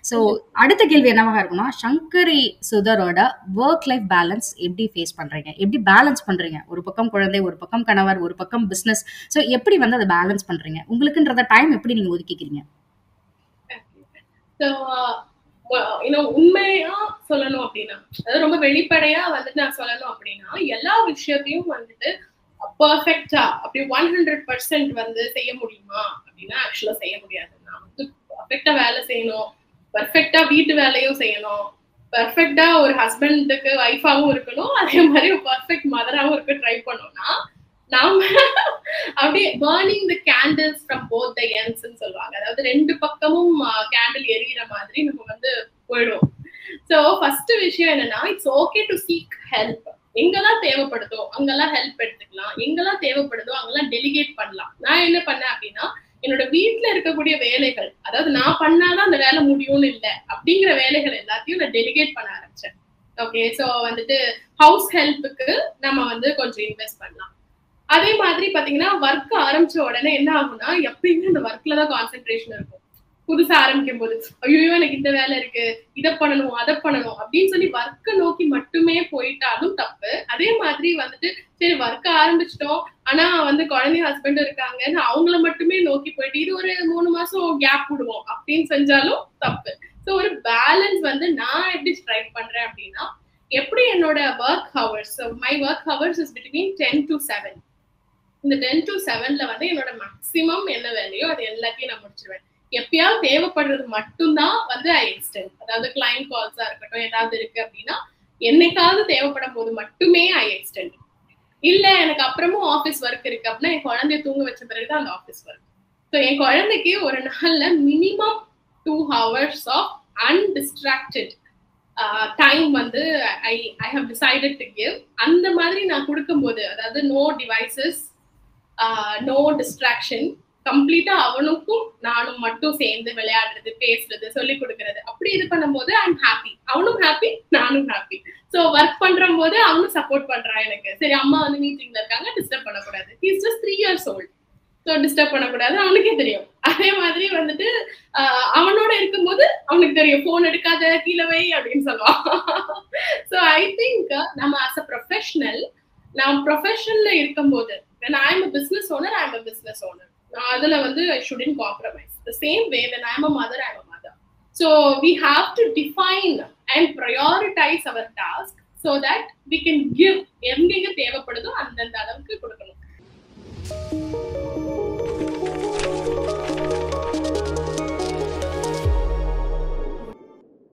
So அடுத்த கேள்வி என்னவாக இருக்கும்னா, சங்கரி சுதரோட ஒர்க் லைஃப் பேலன்ஸ் எப்படி ஃபேஸ் பண்றீங்க? எப்படி பேலன்ஸ் பண்றீங்க? ஒரு பக்கம் குழந்தை, ஒரு பக்கம் கணவர், ஒரு பக்கம் பிசினஸ். ஸோ எப்படி வந்து அதை பேலன்ஸ் பண்றீங்க? உங்களுக்குன்றத டைம் எப்படி நீங்க ஒதுக்கிக்கிறீங்க? உண்மையா சொல்லணும் அப்படின்னா, அதாவது ரொம்ப வெளிப்படையா வந்துட்டு நான் சொல்லணும் அப்படின்னா, எல்லா விஷயத்தையும் வந்துட்டு பெர்ஃபெக்ட்டா அப்படி 100% வந்து செய்ய முடியுமா அப்படின்னா ஆக்சுவலா செய்ய முடியாது. நான் வந்து பெர்ஃபெக்ட்டா வேலை செய்யணும், பெர்ஃபெக்ட்டா வீட்டு வேலையும் செய்யணும், பெர்ஃபெக்ட்டா ஒரு ஹஸ்பண்டுக்கு ஒய்ஃபாவும் இருக்கணும், அதே மாதிரி ஒரு பெர்ஃபெக்ட் மதராவும் இருக்க ட்ரை பண்ணோம்னா நாம அப்படியே burning the candles from both the ends ன்னு சொல்லுவாங்க. அதாவது ரெண்டு பக்கமும் கேண்டில் எரியிற மாதிரி நம்ம வந்து போயிடுவோம். ஸோ ஃபர்ஸ்ட் விஷயம் என்னன்னா, it's okay to seek help. எங்கெல்லாம் தேவைப்படுதோ அங்கெல்லாம் ஹெல்ப் எடுத்துக்கலாம். எங்கெல்லாம் தேவைப்படுதோ அங்கெல்லாம் டெலிகேட் பண்ணலாம். நான் என்ன பண்ணேன் அப்படின்னா, என்னோட வீட்டுல இருக்கக்கூடிய வேலைகள், அதாவது நான் பண்ணாதான் அந்த வேலை முடியும்னு இல்லை அப்படிங்கிற வேலைகள் எல்லாத்தையும் நான் டெலிகேட் பண்ண ஆரம்பிச்சேன். ஓகே, ஸோ வந்துட்டு ஹவுஸ் ஹெல்ப்புக்கு நம்ம வந்து கொஞ்சம் இன்வெஸ்ட் பண்ணலாம். அதே மாதிரி பாத்தீங்கன்னா ஒர்க் ஆரம்பிச்ச உடனே என்ன ஆகும்னா, எப்பயுமே அந்த ஒர்க்ல தான் கான்சென்ட்ரேஷன் இருக்கும். புதுசா ஆரம்பிக்கும் போது ஐயோ எனக்கு இந்த வேலை இருக்கு, இதை பண்ணணும் அதை பண்ணணும் அப்படின்னு சொல்லி ஒர்க்கை நோக்கி மட்டுமே போயிட்டாலும் தப்பு. அதே மாதிரி வந்துட்டு சரி ஒர்க் ஆரம்பிச்சிட்டோம், ஆனா வந்து குழந்தை ஹஸ்பண்ட் இருக்காங்கன்னு அவங்கள மட்டுமே நோக்கி போயிட்டு இது ஒரு 3 மாசம் கேப் விடுவோம் அப்படின்னு செஞ்சாலும் தப்பு. ஸோ ஒரு பேலன்ஸ் வந்து நான் எப்படி ஸ்ட்ரைக் பண்றேன் அப்படின்னா, எப்படி என்னோட work hours, my work hours is between 10 to 7. இந்த 10 to 7ல வந்து என்னோட மேக்சிமம் என்ன வேலையோ அது எல்லாத்தையும் நான் முடிச்சிருவேன். எப்பயாவது தேவைப்படுறது மட்டும்தான் வந்து ஐ எக்ஸ்டெண்ட். அதாவது கிளைண்ட் கால்ஸா இருக்கட்டும், ஏதாவது இருக்கு அப்படின்னா என்னைக்காவது தேவைப்படும் போது மட்டுமே ஐ எக்ஸ்டெண்ட். இல்ல எனக்கு அப்புறமும் ஆஃபீஸ் ஒர்க் இருக்கு அப்படின்னா என் குழந்தைய தூங்க வச்ச பிறகுதான் அந்த ஆஃபீஸ் ஒர்க். ஸோ என் குழந்தைக்கு ஒரு நாள்ல minimum 2 hours of undistracted time வந்து I have decided to give. அந்த மாதிரி நான் கொடுக்கும்போது, அதாவது நோ டிவைசஸ், நோ டிஸ்ட்ராக்ஷன், கம்ப்ளீட்டா அவனுக்கும் நானும் மட்டும் சேர்ந்து விளையாடுறது, பேசுறது, சொல்லி கொடுக்கறது, அப்படி இது பண்ணும்போது ஐ எம் ஹாப்பி. அவனும் ஹாப்பி, நானும் ஹாப்பி. ஸோ ஒர்க் பண்ற போது அவனும் சப்போர்ட் பண்றான் எனக்கு. சரி அம்மா வந்து மீட்டிங்ல இருக்காங்க, டிஸ்டர்ப் பண்ணக்கூடாது. He is just 3 years old. So disturb பண்ணக்கூடாது, அவனுக்கே தெரியும். அதே மாதிரி வந்துட்டு அவனோட இருக்கும்போது அவனுக்கு தெரியும், போன் எடுக்காத, கீழே வை அப்படின்னு சொல்லுவான். ஸோ ஐ திங்க் நம்ம அஸ் அ ப்ரொஃபஷனல், நான் ப்ரொஃபஷன்ல இருக்கும்போது when I am a business owner, I am a business owner. அதுல வந்து I shouldn't compromise. The same way when I am a mother, I am a mother. So we have to define and prioritize our task so that we can give எங்கெங்க தேவைப்படுதோ அந்தந்த அளவுக்கு கொடுக்கணும்.